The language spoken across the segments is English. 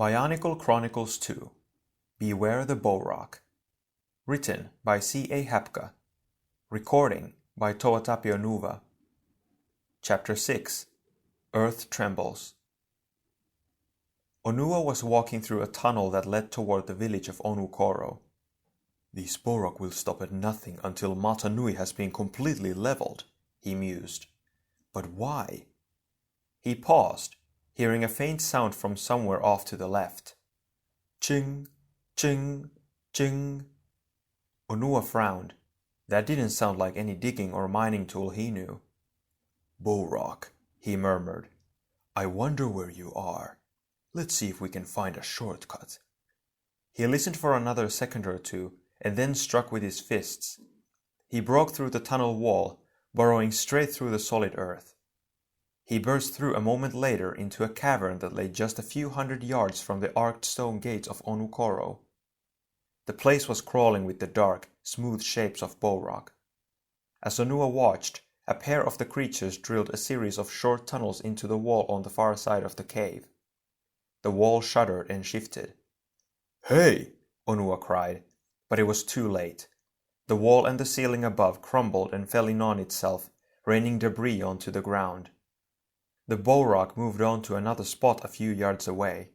Bionicle Chronicles 2 Beware the Bohrok. Written by C.A. Hapka. Recording by Toatapio Nuva. Chapter 6 Earth Trembles. Onua was walking through a tunnel that led toward the village of Onukoro. "These Bohrok will stop at nothing until Mata Nui has been completely leveled," he mused. But why? He paused, hearing a faint sound from somewhere off to the left. Ching, ching, ching. Onua frowned. That didn't sound like any digging or mining tool he knew. "Bohrok," he murmured. "I wonder where you are. Let's see if we can find a shortcut." He listened for another second or two, and then struck with his fists. He broke through the tunnel wall, burrowing straight through the solid earth. He burst through a moment later into a cavern that lay just a few hundred yards from the arched stone gates of Onukoro. The place was crawling with the dark, smooth shapes of Bohrok. As Onua watched, a pair of the creatures drilled a series of short tunnels into the wall on the far side of the cave. The wall shuddered and shifted. "Hey!" Onua cried, but it was too late. The wall and the ceiling above crumbled and fell in on itself, raining debris onto the ground. The Bohrok moved on to another spot a few yards away.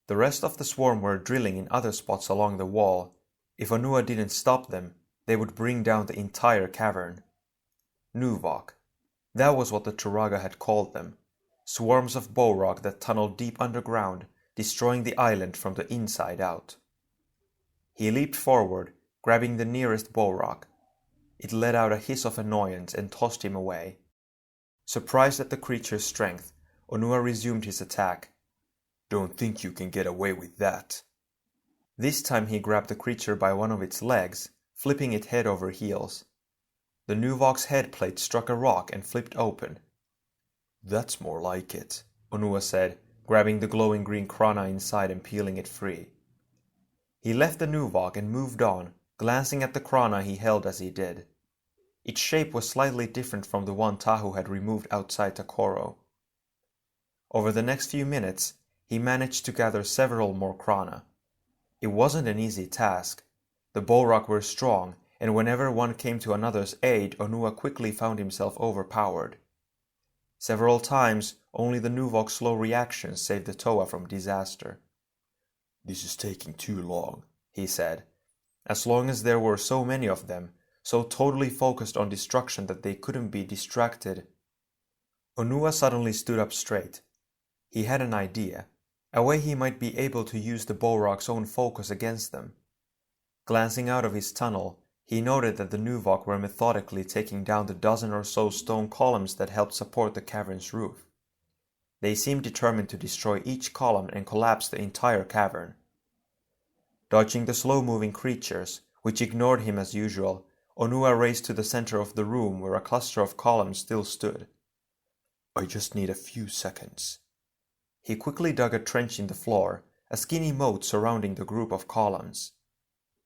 The rest of the swarm were drilling in other spots along the wall. If Onua didn't stop them, they would bring down the entire cavern. Nuvok. That was what the Turaga had called them. Swarms of Bohrok that tunneled deep underground, destroying the island from the inside out. He leaped forward, grabbing the nearest Bohrok. It let out a hiss of annoyance and tossed him away. Surprised at the creature's strength, Onua resumed his attack. "Don't think you can get away with that." This time he grabbed the creature by one of its legs, flipping it head over heels. The Nuvok's head plate struck a rock and flipped open. "That's more like it," Onua said, grabbing the glowing green Krana inside and peeling it free. He left the Nuvok and moved on, glancing at the Krana he held as he did. Its shape was slightly different from the one Tahu had removed outside Takoro. Over the next few minutes, he managed to gather several more Krana. It wasn't an easy task. The Bohrok were strong, and whenever one came to another's aid, Onua quickly found himself overpowered. Several times, only the Nuvok's slow reactions saved the Toa from disaster. "This is taking too long," he said. As long as there were so many of them, so totally focused on destruction that they couldn't be distracted. Onua suddenly stood up straight. He had an idea, a way he might be able to use the Bohrok's own focus against them. Glancing out of his tunnel, he noted that the Nuvok were methodically taking down the dozen or so stone columns that helped support the cavern's roof. They seemed determined to destroy each column and collapse the entire cavern. Dodging the slow-moving creatures, which ignored him as usual, Onua raced to the center of the room where a cluster of columns still stood. "I just need a few seconds." He quickly dug a trench in the floor, a skinny moat surrounding the group of columns.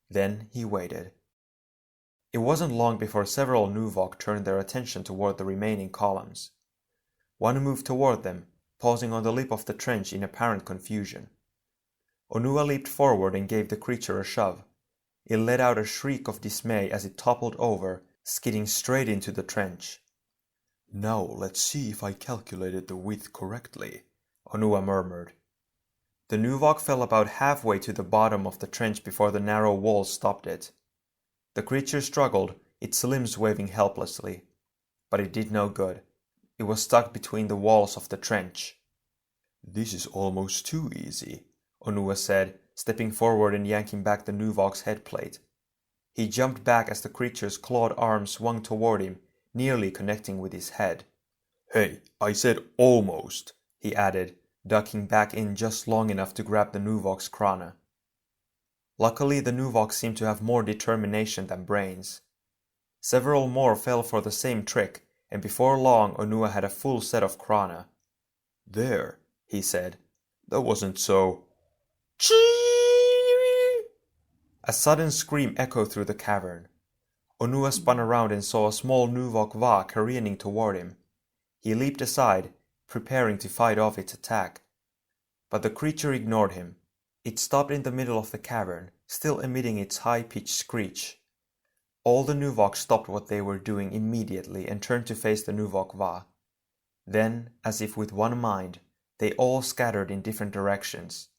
Then he waited. It wasn't long before several Nuvok turned their attention toward the remaining columns. One moved toward them, pausing on the lip of the trench in apparent confusion. Onua leaped forward and gave the creature a shove. It let out a shriek of dismay as it toppled over, skidding straight into the trench. "Now let's see if I calculated the width correctly," Onua murmured. The Nuvok fell about halfway to the bottom of the trench before the narrow walls stopped it. The creature struggled, its limbs waving helplessly. But it did no good. It was stuck between the walls of the trench. "This is almost too easy," Onua said, stepping forward and yanking back the Nuvok's headplate. He jumped back as the creature's clawed arm swung toward him, nearly connecting with his head. "Hey, I said almost," he added, ducking back in just long enough to grab the Nuvok's Krana. Luckily, the Nuvok seemed to have more determination than brains. Several more fell for the same trick, and before long Onua had a full set of Krana. "There," he said. "That wasn't so—" Chee! A sudden scream echoed through the cavern. Onua spun around and saw a small Nuvok Va careening toward him. He leaped aside, preparing to fight off its attack. But the creature ignored him. It stopped in the middle of the cavern, still emitting its high-pitched screech. All the Nuvok stopped what they were doing immediately and turned to face the Nuvok Va. Then, as if with one mind, they all scattered in different directions.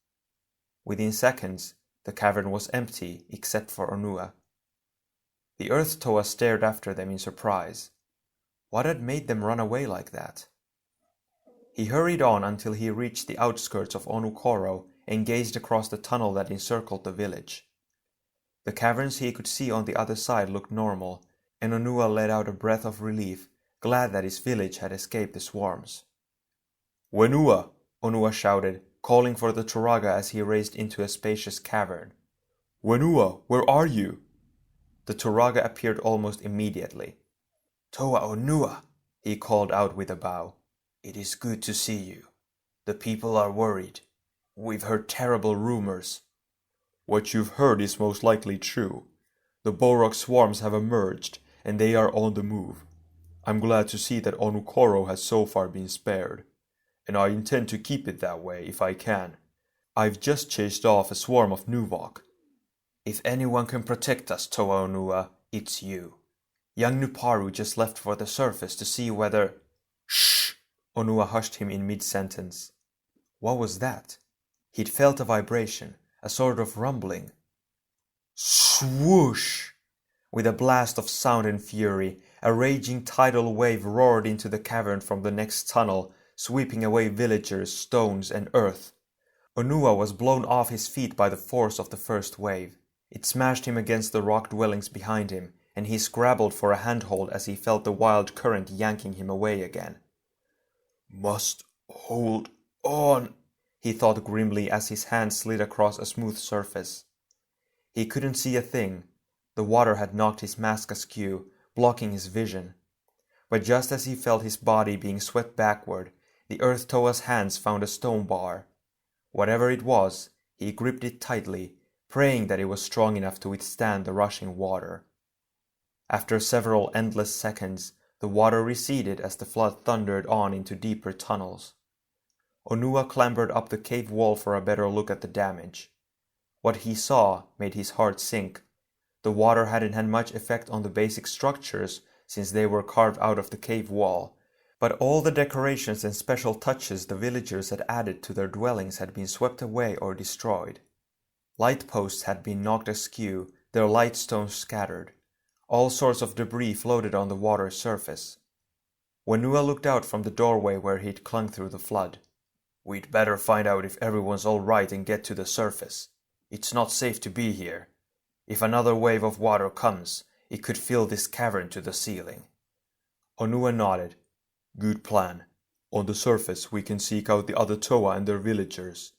Within seconds, the cavern was empty except for Onua. The Earth Toa stared after them in surprise. What had made them run away like that? He hurried on until he reached the outskirts of Onukoro and gazed across the tunnel that encircled the village. The caverns he could see on the other side looked normal, and Onua let out a breath of relief, glad that his village had escaped the swarms. "Wenua!" Onua shouted, calling for the Turaga as he raced into a spacious cavern. "Wenua, where are you?" The Turaga appeared almost immediately. "Toa Onua," he called out with a bow. "It is good to see you. The people are worried. We've heard terrible rumors." "What you've heard is most likely true. The Bohrok swarms have emerged, and they are on the move. I'm glad to see that Onukoro has so far been spared, and I intend to keep it that way if I can. I've just chased off a swarm of Nuvok. If anyone can protect us, Toa Onua, it's you. Young Nuparu just left for the surface to see whether—" "Shh!" Onua hushed him in mid-sentence. What was that? He'd felt a vibration, a sort of rumbling. Swoosh! With a blast of sound and fury, a raging tidal wave roared into the cavern from the next tunnel, sweeping away villagers, stones, and earth. Onua was blown off his feet by the force of the first wave. It smashed him against the rock dwellings behind him, and he scrabbled for a handhold as he felt the wild current yanking him away again. "Must hold on," he thought grimly as his hand slid across a smooth surface. He couldn't see a thing. The water had knocked his mask askew, blocking his vision. But just as he felt his body being swept backward, the Earth Toa's hands found a stone bar. Whatever it was, he gripped it tightly, praying that it was strong enough to withstand the rushing water. After several endless seconds, the water receded as the flood thundered on into deeper tunnels. Onua clambered up the cave wall for a better look at the damage. What he saw made his heart sink. The water hadn't had much effect on the basic structures since they were carved out of the cave wall, but all the decorations and special touches the villagers had added to their dwellings had been swept away or destroyed. Light posts had been knocked askew, their light stones scattered. All sorts of debris floated on the water's surface. Onua looked out from the doorway where he'd clung through the flood. "We'd better find out if everyone's all right and get to the surface. It's not safe to be here. If another wave of water comes, it could fill this cavern to the ceiling." Onua nodded. "Good plan. On the surface we can seek out the other Toa and their villagers.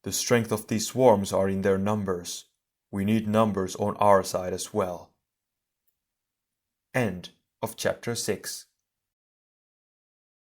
The strength of these swarms are in their numbers. We need numbers on our side as well." End of chapter 6.